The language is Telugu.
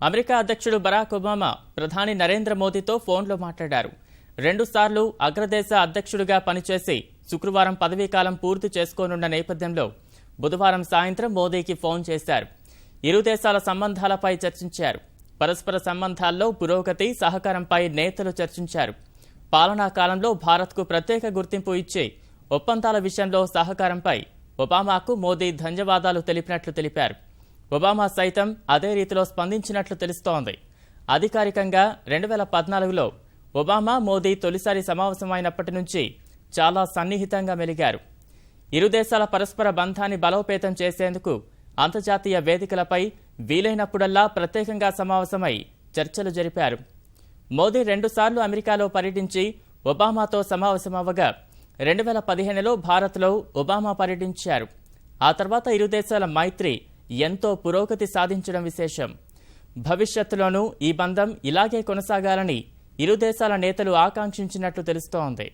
అమెరికా అధ్యక్షుడు బరాక్ ఒబామా ప్రధాని నరేంద్ర మోదీతో ఫోన్లో మాట్లాడారు. 2 సార్లు అగ్రదేశ అధ్యక్షుడిగా పనిచేసి శుక్రవారం పదవీకాలం పూర్తి చేసుకోనున్న నేపథ్యంలో బుధవారం సాయంత్రం మోదీకి ఫోన్ చేశారు. ఇరు దేశాల సంబంధాలపై చర్చించారు. పరస్పర సంబంధాల్లో పురోగతి, సహకారంపై నేతలు చర్చించారు. పాలనా కాలంలో భారత్కు ప్రత్యేక గుర్తింపు ఇచ్చే ఒప్పందాల విషయంలో సహకారంపై ఒబామాకు మోదీ ధన్యవాదాలు తెలిపినట్లు తెలిపారు. ఒబామా సైతం అదే రీతిలో స్పందించినట్లు తెలుస్తోంది. అధికారికంగా 2014లో ఒబామా మోదీ తొలిసారి సమావేశమైనప్పటి నుంచి చాలా సన్నిహితంగా మెలిగారు. ఇరు దేశాల పరస్పర బంధాన్ని బలోపేతం చేసేందుకు అంతర్జాతీయ వేదికలపై వీలైనప్పుడల్లా ప్రత్యేకంగా సమావేశమై చర్చలు జరిపారు. మోదీ 2 సార్లు అమెరికాలో పర్యటించి ఒబామాతో సమావేశమవ్వగా 2015లో భారత్లో ఒబామా పర్యటించారు. ఆ తర్వాత ఇరు దేశాల మైత్రి ఎంతో పురోగతి సాధించడం విశేషం. భవిష్యత్తులోనూ ఈ బంధం ఇలాగే కొనసాగాలని ఇరు దేశాల నేతలు ఆకాంక్షించినట్లు తెలుస్తోంది.